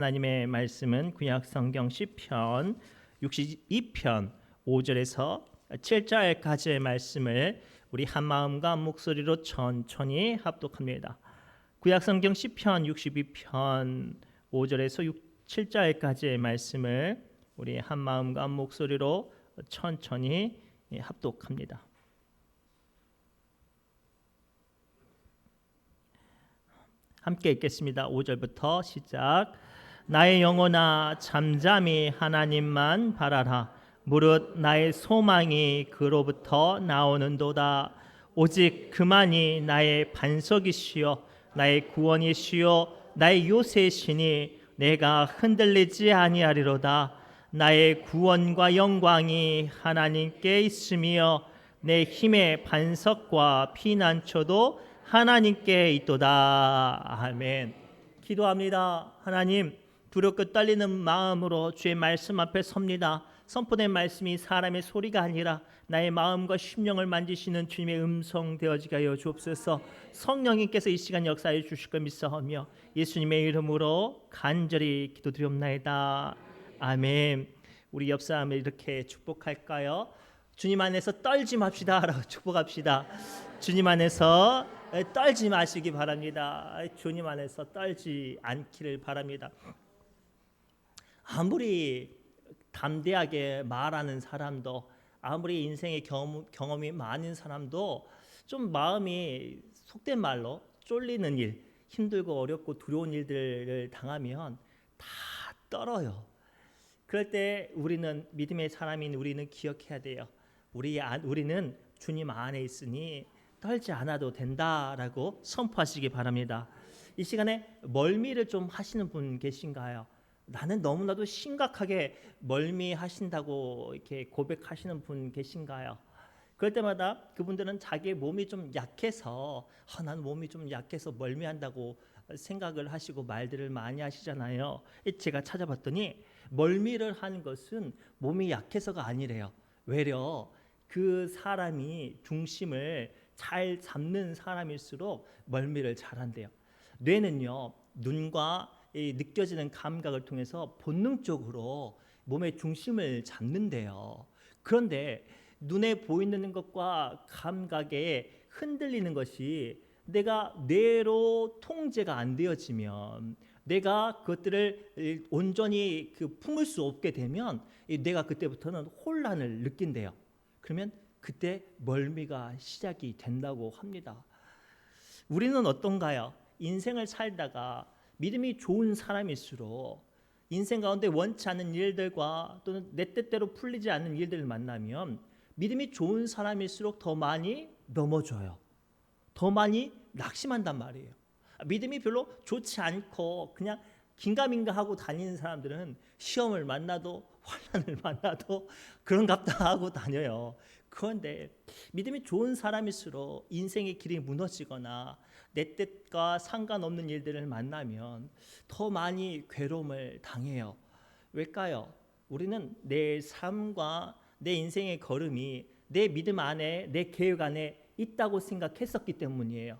하나님의 말씀은 구약 성경 시편 62편 5절에서 7절까지의 말씀을 우리 한 마음과 한 목소리로 천천히 합독합니다. 구약 성경 시편 62편 5절에서 7절까지의 말씀을 우리 한 마음과 한 목소리로 천천히 합독합니다. 함께 읽겠습니다. 5절부터 시작. 나의 영혼아 잠잠히 하나님만 바라라. 무릇 나의 소망이 그로부터 나오는도다. 오직 그만이 나의 반석이시요 나의 구원이시요 나의 요새시니 내가 흔들리지 아니하리로다. 나의 구원과 영광이 하나님께 있으며 내 힘의 반석과 피난처도 하나님께 있도다. 아멘. 기도합니다. 하나님, 두렵고 떨리는 마음으로 주의 말씀 앞에 섭니다. 선포된 말씀이 사람의 소리가 아니라 나의 마음과 심령을 만지시는 주님의 음성 되어지게 하여 주옵소서. 성령님께서 이 시간 역사해 주실 걸 믿사오며 예수님의 이름으로 간절히 기도드리옵나이다. 아멘. 우리 옆 사람을 이렇게 축복할까요? 주님 안에서 떨지 맙시다 라고 축복합시다. 주님 안에서 떨지 마시기 바랍니다. 주님 안에서 떨지 않기를 바랍니다. 아무리 담대하게 말하는 사람도, 아무리 인생의 경험이 많은 사람도 좀 마음이 속된 말로 쫄리는 일, 힘들고 어렵고 두려운 일들을 당하면 다 떨어요. 그럴 때 우리는, 믿음의 사람인 우리는 기억해야 돼요. 우리는 주님 안에 있으니 떨지 않아도 된다라고 선포하시기 바랍니다. 이 시간에 멀미를 좀 하시는 분 계신가요? 나는 너무나도 심각하게 멀미하신다고 이렇게 고백하시는 분 계신가요? 그럴 때마다 그분들은 자기의 몸이 좀 약해서 나는 몸이 좀 약해서 멀미한다고 생각을 하시고 말들을 많이 하시잖아요. 제가 찾아봤더니 멀미를 하는 것은 몸이 약해서가 아니래요. 외려 그 사람이 중심을 잘 잡는 사람일수록 멀미를 잘한대요. 뇌는요, 눈과 느껴지는 감각을 통해서 본능적으로 몸의 중심을 잡는데요. 그런데 눈에 보이는 것과 감각에 흔들리는 것이 내가 뇌로 통제가 안 되어지면, 내가 그것들을 온전히 품을 수 없게 되면 내가 그때부터는 혼란을 느낀대요. 그러면 그때 멀미가 시작이 된다고 합니다. 우리는 어떤가요? 인생을 살다가 믿음이 좋은 사람일수록 인생 가운데 원치 않는 일들과 또는 내 뜻대로 풀리지 않는 일들을 만나면 믿음이 좋은 사람일수록 더 많이 넘어져요. 더 많이 낙심한단 말이에요. 믿음이 별로 좋지 않고 그냥 긴가민가 하고 다니는 사람들은 시험을 만나도 환난을 만나도 그런갑다 하고 다녀요. 그런데 믿음이 좋은 사람일수록 인생의 길이 무너지거나 내 뜻과 상관없는 일들을 만나면 더 많이 괴로움을 당해요. 왜일까요? 우리는 내 삶과 내 인생의 걸음이 내 믿음 안에, 내 계획 안에 있다고 생각했었기 때문이에요.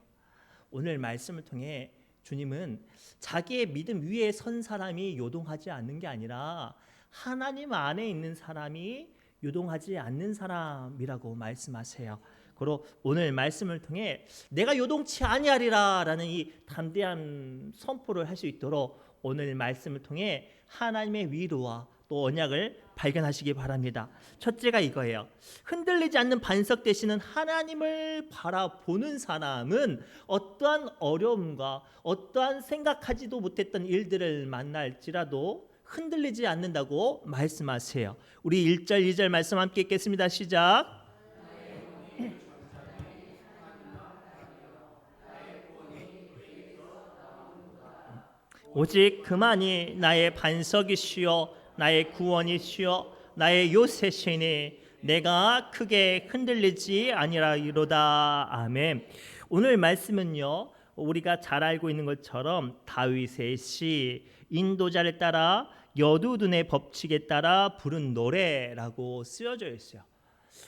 오늘 말씀을 통해 주님은 자기의 믿음 위에 선 사람이 요동하지 않는 게 아니라 하나님 안에 있는 사람이 요동하지 않는 사람이라고 말씀하세요. 그리고 오늘 말씀을 통해 내가 요동치 아니하리라라는 이 담대한 선포를 할 수 있도록 오늘 말씀을 통해 하나님의 위로와 또 언약을 발견하시기 바랍니다. 첫째가 이거예요. 흔들리지 않는 반석 되시는 하나님을 바라보는 사람은 어떠한 어려움과 어떠한 생각하지도 못했던 일들을 만날지라도 흔들리지 않는다고 말씀하세요. 우리 1절 2절 말씀 함께 읽겠습니다. 시작. 오직 그만이 나의 반석이시요 나의 구원이시요 나의 요새시니 내가 크게 흔들리지 아니하리로다. 아멘. 오늘 말씀은요, 우리가 잘 알고 있는 것처럼 다윗의 시, 인도자를 따라 여두둔의 법칙에 따라 부른 노래라고 쓰여져 있어요.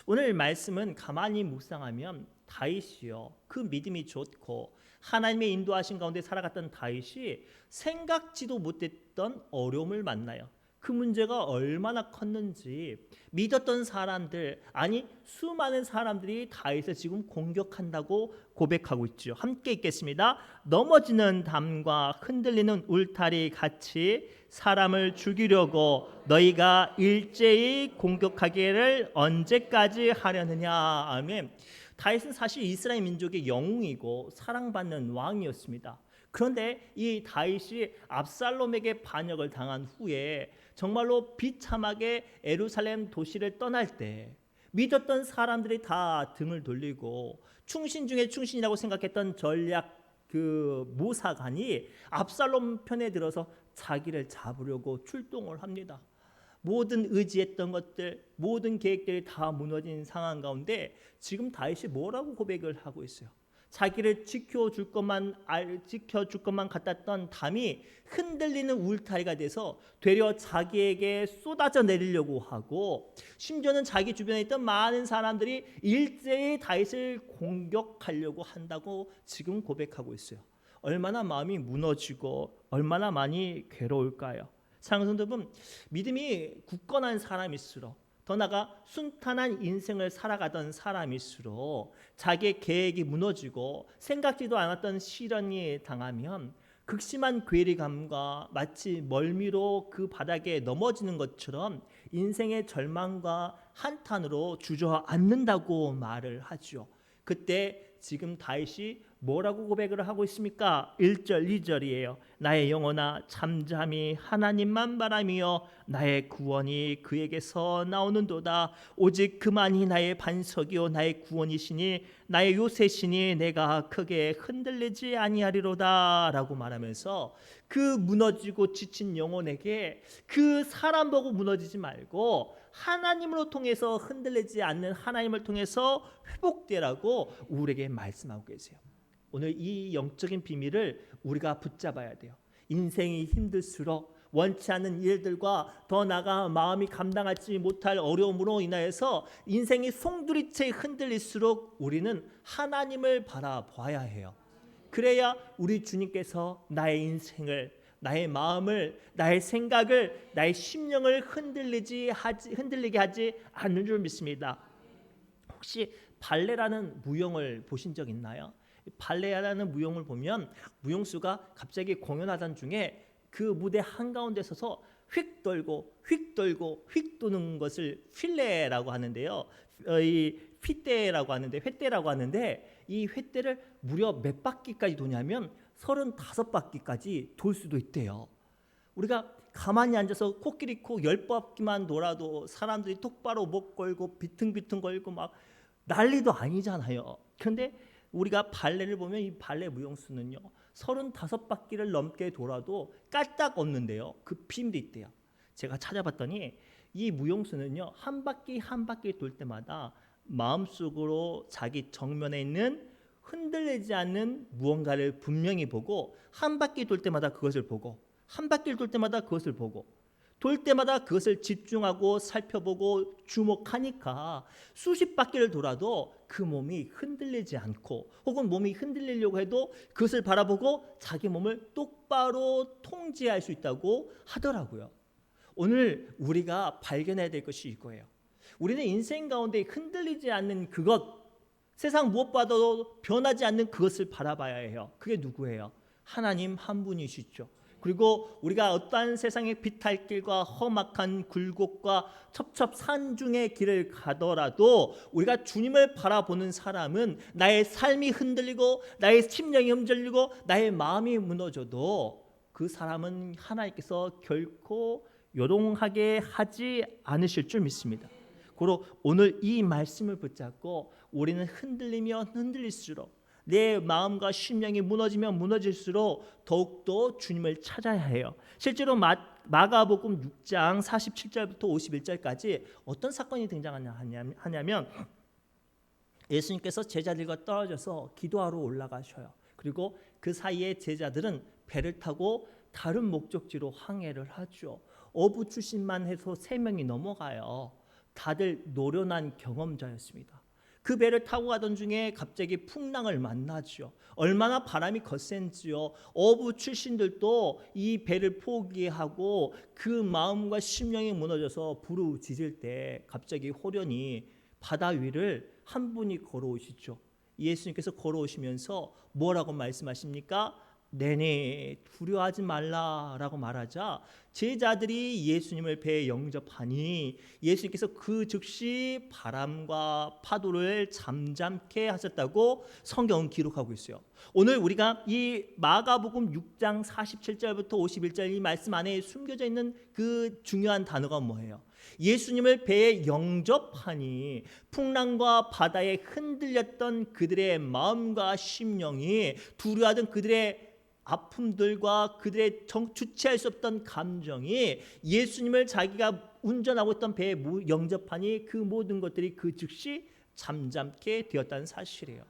오늘 말씀은 가만히 묵상하면 다윗이요, 그 믿음이 좋고 하나님의 인도하신 가운데 살아갔던 다윗이 생각지도 못했던 어려움을 만나요. 그 문제가 얼마나 컸는지 믿었던 사람들, 아니 수많은 사람들이 다윗을 지금 공격한다고 고백하고 있죠. 함께 읽겠습니다. 넘어지는 담과 흔들리는 울타리 같이 사람을 죽이려고 너희가 일제히 공격하기를 언제까지 하려느냐. 아멘. 다윗은 사실 이스라엘 민족의 영웅이고 사랑받는 왕이었습니다. 그런데 이 다윗이 압살롬에게 반역을 당한 후에 정말로 비참하게 예루살렘 도시를 떠날 때 믿었던 사람들이 다 등을 돌리고 충신 중에 충신이라고 생각했던 전략 그 모사관이 압살롬 편에 들어서 자기를 잡으려고 출동을 합니다. 모든 의지했던 것들, 모든 계획들이 다 무너진 상황 가운데 지금 다윗이 뭐라고 고백을 하고 있어요? 자기를 지켜줄 것만 같았던 담이 흔들리는 울타리가 돼서 되려 자기에게 쏟아져 내리려고 하고, 심지어는 자기 주변에 있던 많은 사람들이 일제히 다윗을 공격하려고 한다고 지금 고백하고 있어요. 얼마나 마음이 무너지고 얼마나 많이 괴로울까요? 사랑하는 여러분, 믿음이 굳건한 사람일수록, 더 나아가 순탄한 인생을 살아가던 사람일수록 자기의 계획이 무너지고 생각지도 않았던 시련이 당하면 극심한 괴리감과 마치 멀미로 그 바닥에 넘어지는 것처럼 인생의 절망과 한탄으로 주저앉는다고 말을 하죠. 그때 지금 다윗이 뭐라고 고백을 하고 있습니까? 1절 2절이에요. 나의 영혼아 잠잠히 하나님만 바라며 나의 구원이 그에게서 나오는도다. 오직 그만이 나의 반석이요 나의 구원이시니 나의 요새시니 내가 크게 흔들리지 아니하리로다 라고 말하면서 그 무너지고 지친 영혼에게 그 사람 보고 무너지지 말고 하나님으로 통해서 흔들리지 않는 하나님을 통해서 회복되라고 우리에게 말씀하고 계세요. 오늘 이 영적인 비밀을 우리가 붙잡아야 돼요. 인생이 힘들수록 원치 않는 일들과 더 나아가 마음이 감당하지 못할 어려움으로 인하여서 인생이 송두리째 흔들릴수록 우리는 하나님을 바라봐야 해요. 그래야 우리 주님께서 나의 인생을, 나의 마음을, 나의 생각을, 나의 심령을 흔들리게 하지 않는 줄 믿습니다. 혹시 발레라는 무용을 보신 적 있나요? 발레라는 무용을 보면 무용수가 갑자기 공연하던 중에 그 무대 한가운데 서서 휙 돌고 휙 돌고 휙 도는 것을 필레라고 하는데요. 이 휘대라고 하는데, 횟대라고 하는데, 이 횟대를 무려 몇 바퀴까지 도냐면 35바퀴까지 돌 수도 있대요. 우리가 가만히 앉아서 코끼리 코 10바퀴만 돌아도 사람들이 똑바로 목 걸고 비퉁비퉁 걸고 막 난리도 아니잖아요. 그런데 우리가 발레를 보면 이 발레 무용수는요 35바퀴를 넘게 돌아도 까딱 없는데요. 그 비밀이 있대요. 제가 찾아봤더니 이 무용수는요 한 바퀴 한 바퀴 돌 때마다 마음속으로 자기 정면에 있는 흔들리지 않는 무언가를 분명히 보고, 한 바퀴 돌 때마다 그것을 보고, 한 바퀴를 돌 때마다 그것을 보고, 돌 때마다 그것을 집중하고 살펴보고 주목하니까 수십 바퀴를 돌아도 그 몸이 흔들리지 않고, 혹은 몸이 흔들리려고 해도 그것을 바라보고 자기 몸을 똑바로 통제할 수 있다고 하더라고요. 오늘 우리가 발견해야 될 것이 이거예요. 우리는 인생 가운데 흔들리지 않는 그것, 세상 무엇보다도 변하지 않는 그것을 바라봐야 해요. 그게 누구예요? 하나님 한 분이시죠. 그리고 우리가 어떠한 세상의 비탈길과 험악한 굴곡과 첩첩산 중의 길을 가더라도 우리가 주님을 바라보는 사람은 나의 삶이 흔들리고 나의 심령이 흔들리고 나의 마음이 무너져도 그 사람은 하나님께서 결코 요동하게 하지 않으실 줄 믿습니다. 고로 오늘 이 말씀을 붙잡고 우리는 흔들리면 흔들릴수록, 내 마음과 심령이 무너지면 무너질수록 더욱더 주님을 찾아야 해요. 실제로 마가복음 6장 47절부터 51절까지 어떤 사건이 등장하냐면 예수님께서 제자들과 떨어져서 기도하러 올라가셔요. 그리고 그 사이에 제자들은 배를 타고 다른 목적지로 항해를 하죠. 어부 출신만 해서 3명이 넘어가요. 다들 노련한 경험자였습니다. 그 배를 타고 가던 중에 갑자기 풍랑을 만나죠. 얼마나 바람이 거센지요. 어부 출신들도 이 배를 포기하고 그 마음과 심령이 무너져서 부르짖을 때 갑자기 호련히 바다 위를 한 분이 걸어오시죠. 예수님께서 걸어오시면서 뭐라고 말씀하십니까? 내내 두려워하지 말라라고 말하자 제자들이 예수님을 배에 영접하니 예수님께서 그 즉시 바람과 파도를 잠잠케 하셨다고 성경은 기록하고 있어요. 오늘 우리가 이 마가복음 6장 47절부터 51절 이 말씀 안에 숨겨져 있는 그 중요한 단어가 뭐예요? 예수님을 배에 영접하니 풍랑과 바다에 흔들렸던 그들의 마음과 심령이 두려워하던 그들의 아픔들과 그들의 주체할 수 없던 감정이 예수님을 자기가 운전하고 있던 배에 영접하니 그 모든 것들이 그 즉시 잠잠게 되었다는 사실이에요.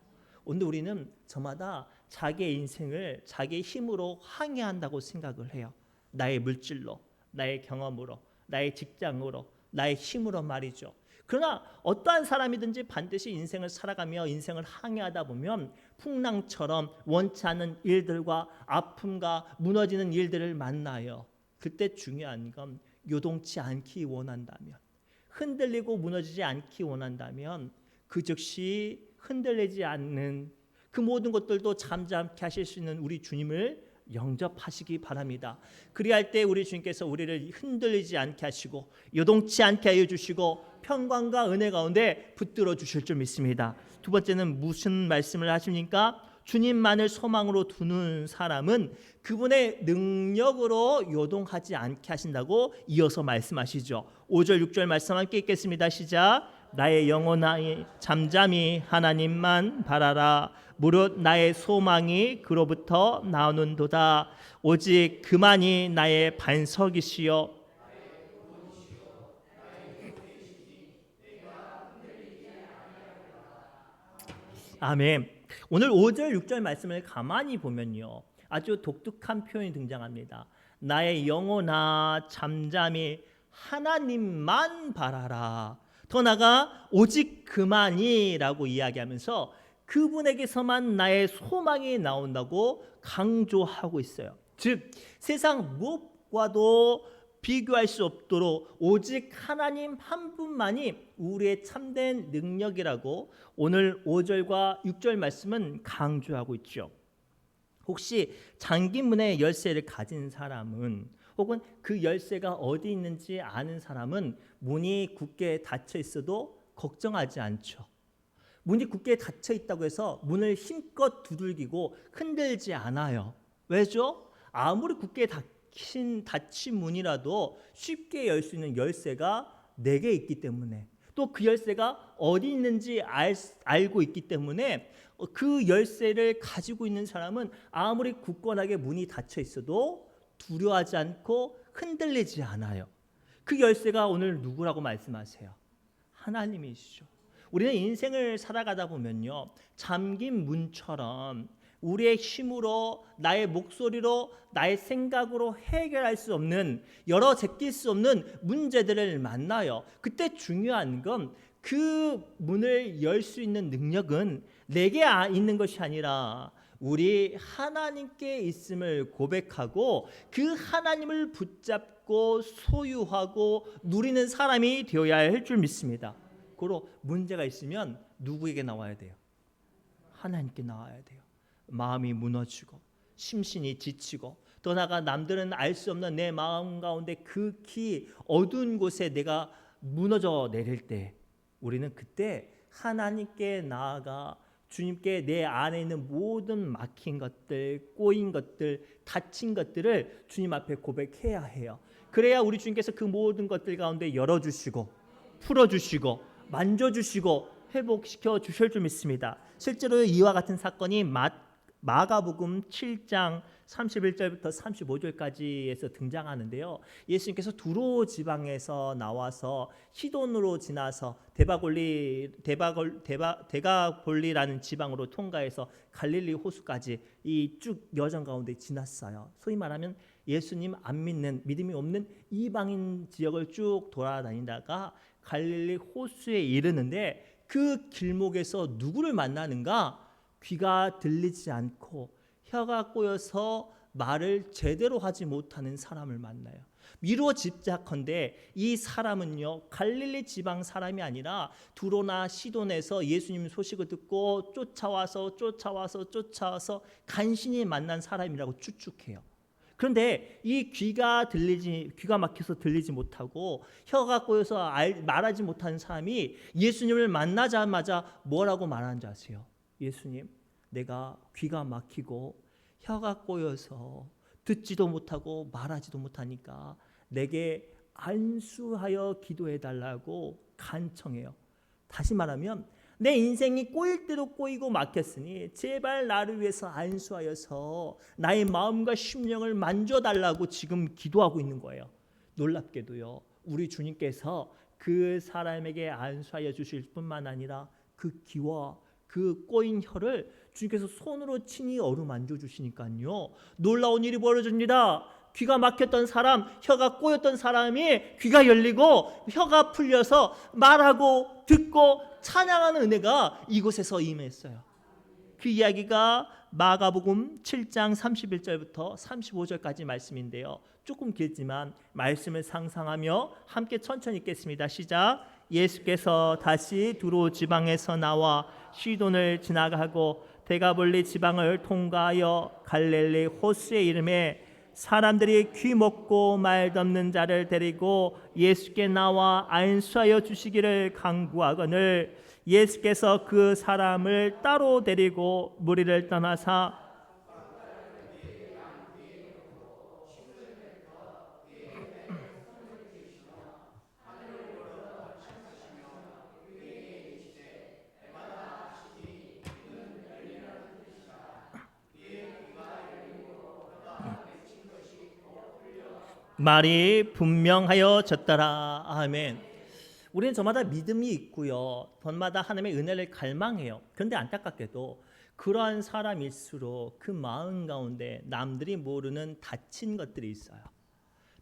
오늘 우리는 저마다 자기의 인생을 자기의 힘으로 항해한다고 생각을 해요. 나의 물질로, 나의 경험으로, 나의 직장으로, 나의 힘으로 말이죠. 그러나 어떠한 사람이든지 반드시 인생을 살아가며 인생을 항해하다 보면 풍랑처럼 원치 않는 일들과 아픔과 무너지는 일들을 만나요. 그때 중요한 건 요동치 않기 원한다면, 흔들리고 무너지지 않기 원한다면 그 즉시 흔들리지 않는 그 모든 것들도 잠잠케 하실 수 있는 우리 주님을 영접하시기 바랍니다. 그리할 때 우리 주님께서 우리를 흔들리지 않게 하시고 요동치 않게 하여 주시고 평강과 은혜 가운데 붙들어 주실 줄 믿습니다. 두 번째는 무슨 말씀을 하십니까? 주님만을 소망으로 두는 사람은 그분의 능력으로 요동하지 않게 하신다고 이어서 말씀하시죠. 5절 6절 말씀 함께 읽겠습니다. 시작. 나의 영혼아 잠잠히 하나님만 바라라. 무릇 나의 소망이 그로부터 나오는도다. 오직 그만이 나의 반석이시여. 아멘. 오늘 5절 6절 말씀을 가만히 보면요, 아주 독특한 표현이 등장합니다. 나의 영혼아 잠잠히 하나님만 바라라. 더 나아가 오직 그만이라고 이야기하면서 그분에게서만 나의 소망이 나온다고 강조하고 있어요. 즉 세상 무엇과도 비교할 수 없도록 오직 하나님 한 분만이 우리의 참된 능력이라고 오늘 5절과 6절 말씀은 강조하고 있죠. 혹시 잠긴 문의 열쇠를 가진 사람은 혹은 그 열쇠가 어디 있는지 아는 사람은 문이 굳게 닫혀 있어도 걱정하지 않죠. 문이 굳게 닫혀 있다고 해서 문을 힘껏 두들기고 흔들지 않아요. 왜죠? 아무리 굳게 닫힌 문이라도 쉽게 열 수 있는 열쇠가 4개 있기 때문에, 또 그 열쇠가 어디 있는지 알고 있기 때문에 그 열쇠를 가지고 있는 사람은 아무리 굳건하게 문이 닫혀 있어도 두려워하지 않고 흔들리지 않아요. 그 열쇠가 오늘 누구라고 말씀하세요? 하나님이시죠. 우리는 인생을 살아가다 보면요, 잠긴 문처럼 우리의 힘으로, 나의 목소리로, 나의 생각으로 해결할 수 없는, 열어 제낄 수 없는 문제들을 만나요. 그때 중요한 건 그 문을 열 수 있는 능력은 내게 있는 것이 아니라 우리 하나님께 있음을 고백하고 그 하나님을 붙잡고 소유하고 누리는 사람이 되어야 할 줄 믿습니다. 고로 문제가 있으면 누구에게 나와야 돼요? 하나님께 나와야 돼요. 마음이 무너지고 심신이 지치고 더 나아가 남들은 알 수 없는 내 마음 가운데 극히 어두운 곳에 내가 무너져 내릴 때 우리는 그때 하나님께 나아가 주님께 내 안에 있는 모든 막힌 것들, 꼬인 것들, 다친 것들을 주님 앞에 고백해야 해요. 그래야 우리 주님께서 그 모든 것들 가운데 열어주시고 풀어주시고 만져주시고 회복시켜 주실 줄 믿습니다. 실제로 이와 같은 사건이 마가복음 7장 31절부터 35절까지에서 등장하는데요. 예수님께서 두로 지방에서 나와서 시돈으로 지나서 데가볼리라는 지방으로 통과해서 갈릴리 호수까지 이 쭉 여정 가운데 지났어요. 소위 말하면 예수님 안 믿는, 믿음이 없는 이방인 지역을 쭉 돌아다니다가 갈릴리 호수에 이르는데 그 길목에서 누구를 만나는가? 귀가 들리지 않고 혀가 꼬여서 말을 제대로 하지 못하는 사람을 만나요. 미루어 짐작컨대 이 사람은요, 갈릴리 지방 사람이 아니라 두로나 시돈에서 예수님 소식을 듣고 쫓아와서 간신히 만난 사람이라고 추측해요. 그런데 이 귀가 막혀서 들리지 못하고 혀가 꼬여서 말하지 못하는 사람이 예수님을 만나자마자 뭐라고 말하는 줄 아세요? 예수님, 내가 귀가 막히고 혀가 꼬여서 듣지도 못하고 말하지도 못하니까 내게 안수하여 기도해 달라고 간청해요. 다시 말하면 내 인생이 꼬일 대로 꼬이고 막혔으니 제발 나를 위해서 안수하여서 나의 마음과 심령을 만져달라고 지금 기도하고 있는 거예요. 놀랍게도요, 우리 주님께서 그 사람에게 안수하여 주실 뿐만 아니라 그 귀와 그 꼬인 혀를 주님께서 손으로 친히 어루만져 주시니까요, 놀라운 일이 벌어집니다. 귀가 막혔던 사람, 혀가 꼬였던 사람이 귀가 열리고 혀가 풀려서 말하고 듣고 찬양하는 은혜가 이곳에서 임했어요. 그 이야기가 마가복음 7장 31절부터 35절까지 말씀인데요, 조금 길지만 말씀을 상상하며 함께 천천히 읽겠습니다. 시작. 예수께서 다시 두로 지방에서 나와 시돈을 지나가고 데가볼리 지방을 통과하여 갈릴리 호수의 이름에 사람들이 귀 먹고 말 덮는 자를 데리고 예수께 나와 안수하여 주시기를 간구하거늘 예수께서 그 사람을 따로 데리고 무리를 떠나사 말이 분명하여졌더라. 아멘. 우리는 저마다 믿음이 있고요, 저마다 하나님의 은혜를 갈망해요. 그런데 안타깝게도 그러한 사람일수록 그 마음 가운데 남들이 모르는 닫힌 것들이 있어요.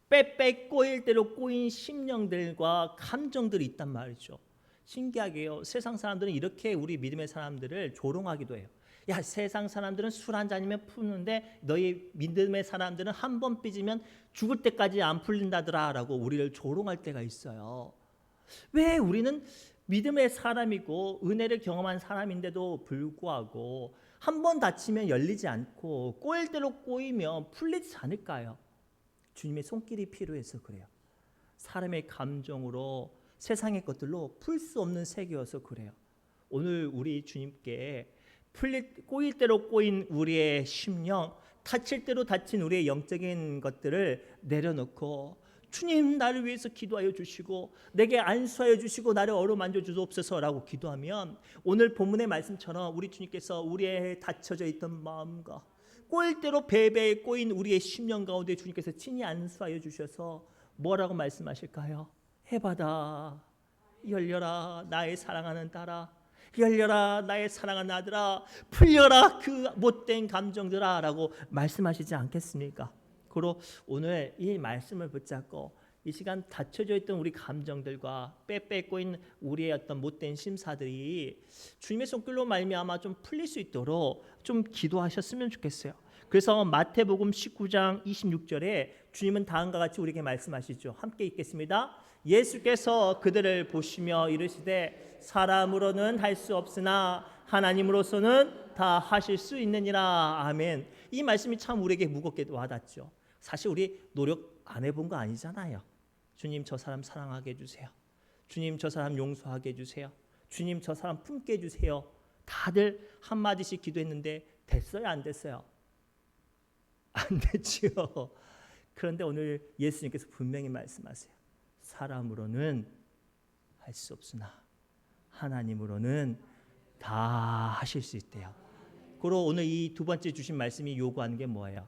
빼빼 꼬일 대로 꼬인 심령들과 감정들이 있단 말이죠. 신기하게요, 세상 사람들은 이렇게 우리 믿음의 사람들을 조롱하기도 해요. 야, 세상 사람들은 술 한 잔이면 푸는데 너희 믿음의 사람들은 한 번 삐지면 죽을 때까지 안 풀린다더라 라고 우리를 조롱할 때가 있어요. 왜 우리는 믿음의 사람이고 은혜를 경험한 사람인데도 불구하고 한 번 다치면 열리지 않고 꼬일 대로 꼬이면 풀리지 않을까요? 주님의 손길이 필요해서 그래요. 사람의 감정으로 세상의 것들로 풀 수 없는 세계여서 그래요. 오늘 우리 주님께 꼬일 대로 꼬인 우리의 심령, 다칠 대로 다친 우리의 영적인 것들을 내려놓고 주님, 나를 위해서 기도하여 주시고 내게 안수하여 주시고 나를 어루만져 주옵소서라고 기도하면 오늘 본문의 말씀처럼 우리 주님께서 우리의 닫혀져 있던 마음과 꼬일 대로 배배에 꼬인 우리의 심령 가운데 주님께서 친히 안수하여 주셔서 뭐라고 말씀하실까요? 해바다 열려라 나의 사랑하는 딸아, 열려라 나의 사랑하는 아들아, 풀려라 그 못된 감정들아 라고 말씀하시지 않겠습니까? 그리고 오늘 이 말씀을 붙잡고 이 시간 닫혀져 있던 우리 감정들과 빼빼 꼬인 우리의 어떤 못된 심사들이 주님의 손길로 말미암아 좀 풀릴 수 있도록 좀 기도하셨으면 좋겠어요. 그래서 마태복음 19장 26절에 주님은 다음과 같이 우리에게 말씀하시죠. 함께 읽겠습니다. 예수께서 그들을 보시며 이르시되 사람으로는 할 수 없으나 하나님으로서는 다 하실 수 있느니라. 아멘. 이 말씀이 참 우리에게 무겁게 와닿죠. 사실 우리 노력 안 해본 거 아니잖아요. 주님, 저 사람 사랑하게 해주세요. 주님, 저 사람 용서하게 해주세요. 주님, 저 사람 품게 해주세요. 다들 한마디씩 기도했는데 됐어요, 안 됐어요? 안 됐지요. 그런데 오늘 예수님께서 분명히 말씀하세요. 사람으로는 할 수 없으나 하나님으로는 다 하실 수 있대요. 그리고 오늘 이 두 번째 주신 말씀이 요구하는 게 뭐예요?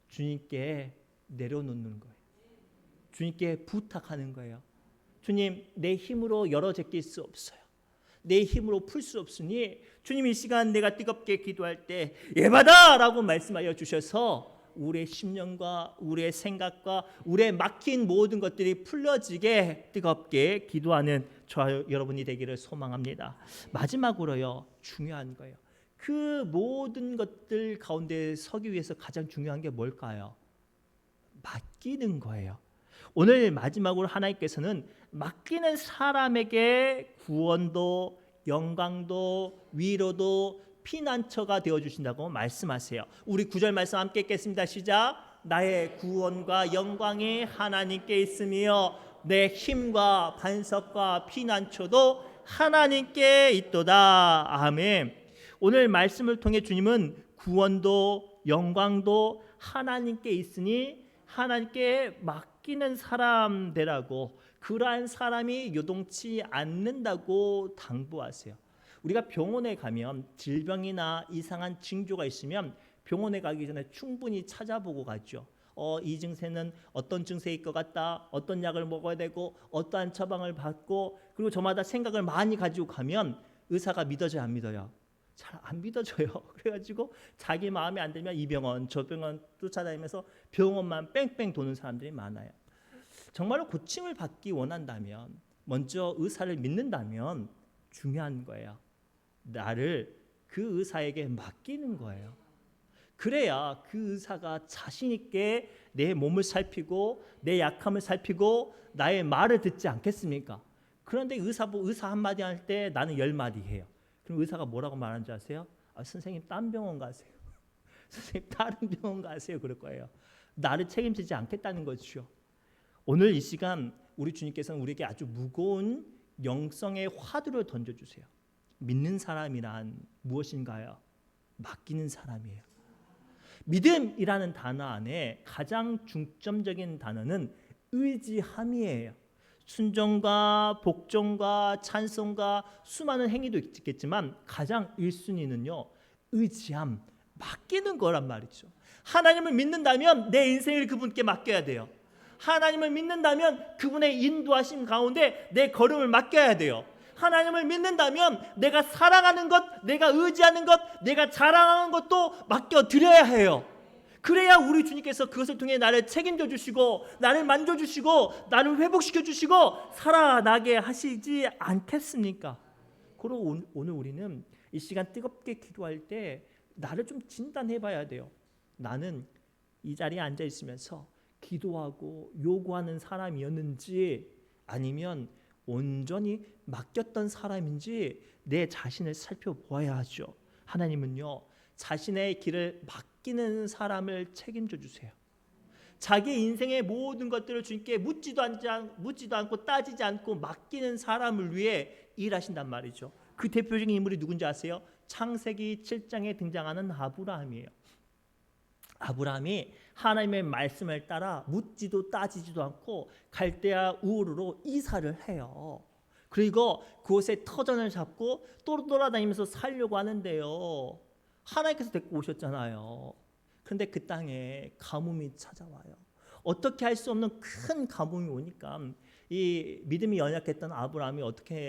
주님께 내려놓는 거예요. 주님께 부탁하는 거예요. 주님, 내 힘으로 열어 제낄 수 없어요. 내 힘으로 풀 수 없으니 주님, 이 시간 내가 뜨겁게 기도할 때 예받아 라고 말씀하여 주셔서 우리의 심령과 우리의 생각과 우리의 막힌 모든 것들이 풀려지게 뜨겁게 기도하는 저와 여러분이 되기를 소망합니다. 마지막으로요, 중요한 거예요. 그 모든 것들 가운데 서기 위해서 가장 중요한 게 뭘까요? 맡기는 거예요. 오늘 마지막으로 하나님께서는 맡기는 사람에게 구원도 영광도 위로도 피난처가 되어주신다고 말씀하세요. 우리 9절 말씀 함께 읽겠습니다. 시작. 나의 구원과 영광이 하나님께 있으며 내 힘과 반석과 피난처도 하나님께 있도다. 아멘. 오늘 말씀을 통해 주님은 구원도 영광도 하나님께 있으니 하나님께 맡기는 사람 되라고, 그러한 사람이 요동치 않는다고 당부하세요. 우리가 병원에 가면 질병이나 이상한 징조가 있으면 병원에 가기 전에 충분히 찾아보고 가죠. 이 증세는 어떤 증세일 것 같다, 어떤 약을 먹어야 되고 어떠한 처방을 받고, 그리고 저마다 생각을 많이 가지고 가면 의사가 믿어져요, 안 믿어요? 잘 안 믿어져요. 그래가지고 자기 마음에 안 들면 이 병원 저 병원 쫓아다니면서 병원만 뺑뺑 도는 사람들이 많아요. 정말로 고침을 받기 원한다면, 먼저 의사를 믿는다면 중요한 거예요. 나를 그 의사에게 맡기는 거예요. 그래야 그 의사가 자신 있게 내 몸을 살피고 내 약함을 살피고 나의 말을 듣지 않겠습니까? 그런데 의사 한마디 할 때 나는 10마디 해요. 그럼 의사가 뭐라고 말하는지 아세요? 선생님 딴 병원 가세요. 선생님 다른 병원 가세요. 그럴 거예요. 나를 책임지지 않겠다는 거죠. 오늘 이 시간 우리 주님께서는 우리에게 아주 무거운 영성의 화두를 던져주세요. 믿는 사람이란 무엇인가요? 맡기는 사람이에요. 믿음이라는 단어 안에 가장 중점적인 단어는 의지함이에요. 순종과 복종과 찬송과 수많은 행위도 있겠지만 가장 1순위는요 의지함, 맡기는 거란 말이죠. 하나님을 믿는다면 내 인생을 그분께 맡겨야 돼요. 하나님을 믿는다면 그분의 인도하심 가운데 내 걸음을 맡겨야 돼요. 하나님을 믿는다면 내가 사랑하는 것, 내가 의지하는 것, 내가 자랑하는 것도 맡겨드려야 해요. 그래야 우리 주님께서 그것을 통해 나를 책임져 주시고 나를 만져주시고 나를 회복시켜 주시고 살아나게 하시지 않겠습니까? 그리고 오늘 우리는 이 시간 뜨겁게 기도할 때 나를 좀 진단해 봐야 돼요. 나는 이 자리에 앉아 있으면서 기도하고 요구하는 사람이었는지, 아니면 온전히 맡겼던 사람인지 내 자신을 살펴보아야 하죠. 하나님은요 자신의 길을 맡기는 사람을 책임져 주세요. 자기 인생의 모든 것들을 주님께 묻지도 않고 따지지 않고 맡기는 사람을 위해 일하신단 말이죠. 그 대표적인 인물이 누군지 아세요? 창세기 7장에 등장하는 아브라함이에요. 아브라함이 하나님의 말씀을 따라 묻지도 따지지도 않고 갈대아 우르로 이사를 해요. 그리고 그곳에 터전을 잡고 또 돌아다니면서 살려고 하는데요, 하나님께서 데리고 오셨잖아요. 그런데 그 땅에 가뭄이 찾아와요. 어떻게 할 수 없는 큰 가뭄이 오니까 이 믿음이 연약했던 아브라함이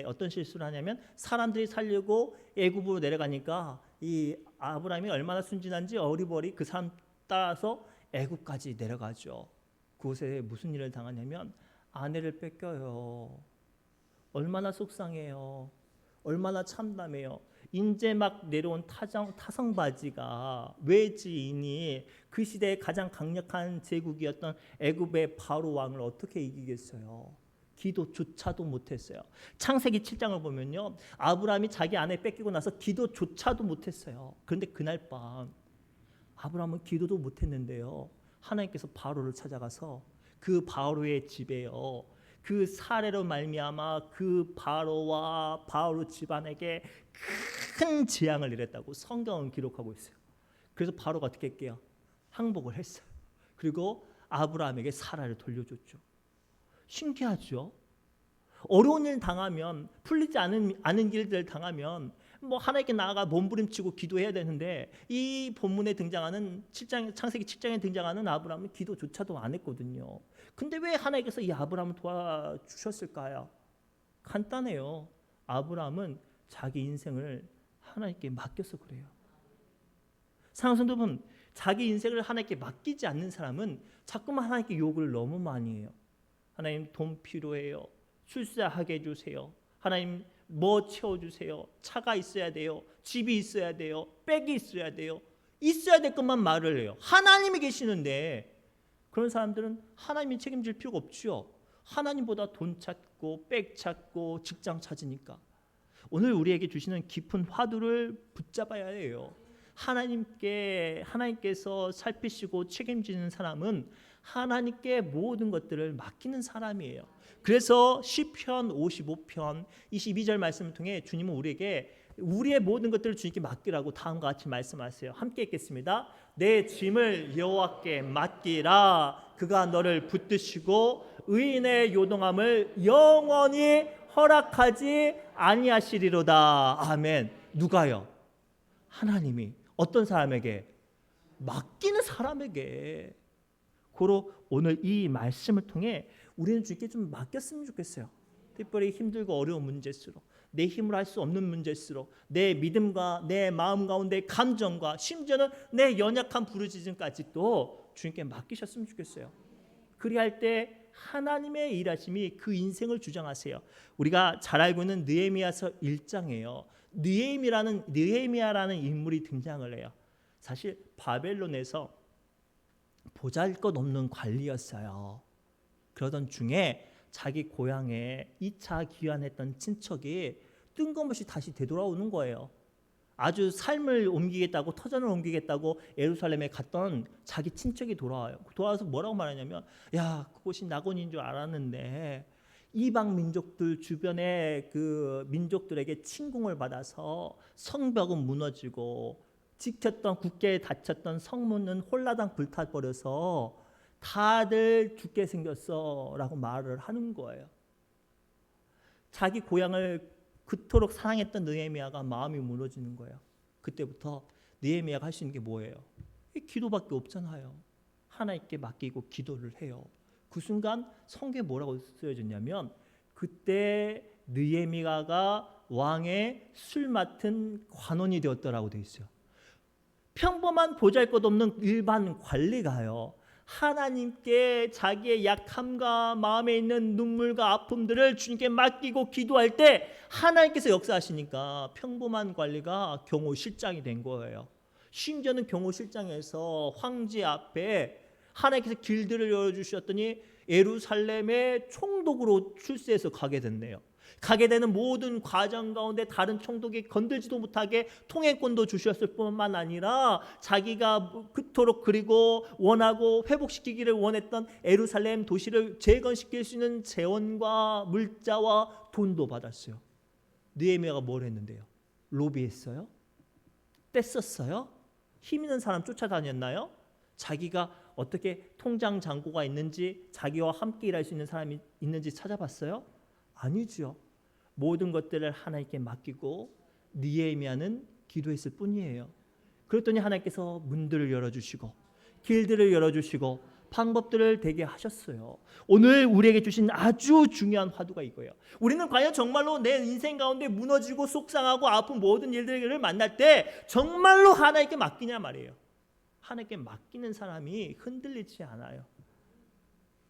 어떤 실수를 하냐면, 사람들이 살려고 애굽으로 내려가니까 이 아브라함이 얼마나 순진한지 어리버리 그 사람 따라서 애굽까지 내려가죠. 그곳에 무슨 일을 당하냐면 아내를 뺏겨요. 얼마나 속상해요. 얼마나 참담해요. 인제 막 내려온 타성 바지가 외지인이 그 시대의 가장 강력한 제국이었던 애굽의 바로 왕을 어떻게 이기겠어요? 기도조차도 못했어요. 창세기 7장을 보면요, 아브라함이 자기 아내 뺏기고 나서 기도조차도 못했어요. 그런데 그날 밤 아브라함은 기도도 못했는데요, 하나님께서 바로를 찾아가서 그 바로의 집에요, 그 사례로 말미암아 그 바로와 바로 집안에게 큰 재앙을 내렸다고 성경은 기록하고 있어요. 그래서 바로가 어떻게 했게요? 항복을 했어요. 그리고 아브라함에게 사라를 돌려줬죠. 신기하죠? 어려운 일 당하면, 풀리지 않은 일들 당하면 뭐 하나님께 나아가 몸부림치고 기도해야 되는데, 이 본문에 등장하는 창세기 7장에 등장하는 아브라함은 기도조차도 안 했거든요. 근데 왜 하나님께서 이 아브라함을 도와주셨을까요? 간단해요. 아브라함은 자기 인생을 하나님께 맡겨서 그래요. 사랑하는 여러분, 자기 인생을 하나님께 맡기지 않는 사람은 자꾸만 하나님께 욕을 너무 많이 해요. 하나님 돈 필요해요. 출세하게 해주세요. 하나님 뭐 채워주세요. 차가 있어야 돼요. 집이 있어야 돼요. 백이 있어야 돼요. 있어야 될 것만 말을 해요. 하나님이 계시는데 그런 사람들은 하나님이 책임질 필요가 없죠. 하나님보다 돈 찾고 백 찾고 직장 찾으니까. 오늘 우리에게 주시는 깊은 화두를 붙잡아야 해요. 하나님께서 살피시고 책임지는 사람은 하나님께 모든 것들을 맡기는 사람이에요. 그래서 시편 55편 22절 말씀을 통해 주님은 우리에게 우리의 모든 것들을 주님께 맡기라고 다음과 같이 말씀하세요. 함께 읽겠습니다. 내 짐을 여호와께 맡기라. 그가 너를 붙드시고 의인의 요동함을 영원히 허락하지 아니하시리로다. 아멘. 누가요? 하나님이 어떤 사람에게? 맡기는 사람에게. 고로 오늘 이 말씀을 통해 우리는 주님께 좀 맡겼으면 좋겠어요. 특별히 힘들고 어려운 문제수록, 내 힘으로 할 수 없는 문제수록, 내 믿음과 내 마음 가운데 감정과 심지어는 내 연약한 부르짖음까지도 주님께 맡기셨으면 좋겠어요. 그리할 때 하나님의 일하심이 그 인생을 주장하세요. 우리가 잘 알고 있는 느헤미야서 1장이에요. 느헤미야라는 인물이 등장을 해요. 사실 바벨론에서 보잘것없는 관리였어요. 그러던 중에 자기 고향에 2차 귀환했던 친척이 뜬금없이 다시 되돌아오는 거예요. 아주 삶을 옮기겠다고, 터전을 옮기겠다고 예루살렘에 갔던 자기 친척이 돌아와요. 돌아와서 뭐라고 말하냐면, 야, 그곳이 낙원인 줄 알았는데 이방 민족들 주변의 그 민족들에게 침공을 받아서 성벽은 무너지고 지켰던 굳게 닫혔던 성문은 홀라당 불타버려서 다들 죽게 생겼어라고 말을 하는 거예요. 자기 고향을 그토록 사랑했던 느헤미야가 마음이 무너지는 거예요. 그때부터 느헤미야가 할 수 있는 게 뭐예요? 기도밖에 없잖아요. 하나님께 맡기고 기도를 해요. 그 순간 성경에 뭐라고 쓰여졌냐면 그때 느헤미야가 왕의 술 맡은 관원이 되었더라고 돼 있어요. 평범한 보잘것없는 일반 관리가요. 하나님께 자기의 약함과 마음에 있는 눈물과 아픔들을 주님께 맡기고 기도할 때 하나님께서 역사하시니까 평범한 관리가 경호실장이 된 거예요. 심지어는 경호실장에서 황제 앞에 하나님께서 길들을 열어주셨더니 예루살렘의 총독으로 출세해서 가게 됐네요. 가게 되는 모든 과정 가운데 다른 총독이 건들지도 못하게 통행권도 주셨을 뿐만 아니라 자기가 그토록 그리고 원하고 회복시키기를 원했던 예루살렘 도시를 재건시킬 수 있는 재원과 물자와 돈도 받았어요. 느헤미야가 뭘 했는데요? 로비했어요? 떼썼어요? 힘 있는 사람 쫓아다녔나요? 자기가 어떻게 통장 잔고가 있는지 자기와 함께 일할 수 있는 사람이 있는지 찾아봤어요? 아니죠. 모든 것들을 하나님께 맡기고 느헤미야는 기도했을 뿐이에요. 그랬더니 하나님께서 문들을 열어주시고 길들을 열어주시고 방법들을 되게 하셨어요. 오늘 우리에게 주신 아주 중요한 화두가 이거예요. 우리는 과연 정말로 내 인생 가운데 무너지고 속상하고 아픈 모든 일들을 만날 때 정말로 하나님께 맡기냐 말이에요. 하나님께 맡기는 사람이 흔들리지 않아요.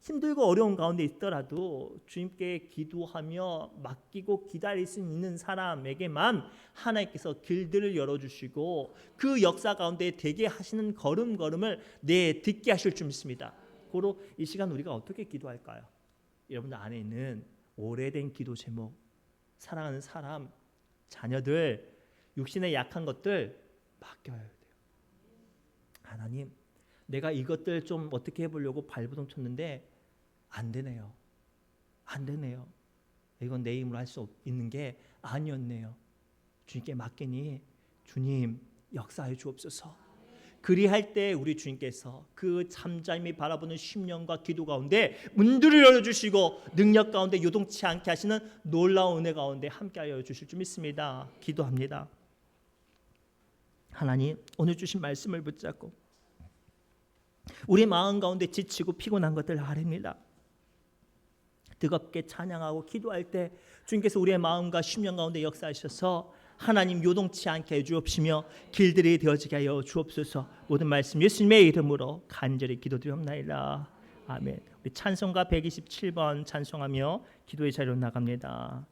힘들고 어려운 가운데 있더라도 주님께 기도하며 맡기고 기다릴 수 있는 사람에게만 하나님께서 길들을 열어주시고 그 역사 가운데 되게 하시는 걸음걸음을 듣게 하실 줄 믿습니다. 고로 이 시간 우리가 어떻게 기도할까요? 여러분들 안에 있는 오래된 기도 제목, 사랑하는 사람, 자녀들, 육신의 약한 것들 맡겨야 돼요. 하나님, 내가 이것들 좀 어떻게 해보려고 발버둥 쳤는데 안 되네요. 이건 내 힘으로 할 수 있는 게 아니었네요. 주님께 맡기니 주님 역사해 주옵소서. 그리할 때 우리 주님께서 그 잠잠히 바라보는 심령과 기도 가운데 문들을 열어주시고 능력 가운데 요동치 않게 하시는 놀라운 은혜 가운데 함께하여 주실 줄 믿습니다. 기도합니다. 하나님, 오늘 주신 말씀을 붙잡고 우리 마음 가운데 지치고 피곤한 것들 아립니다. 뜨겁게 찬양하고 기도할 때 주님께서 우리의 마음과 심령 가운데 역사하셔서 하나님 요동치 않게 해주옵시며 길들이 되어지게 하여 주옵소서. 모든 말씀 예수님의 이름으로 간절히 기도드리옵나이다. 아멘. 우리 찬송가 127번 찬송하며 기도의 자리로 나갑니다.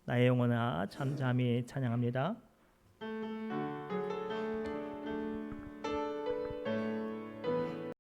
나의 영혼아 잠잠히 찬양합니다.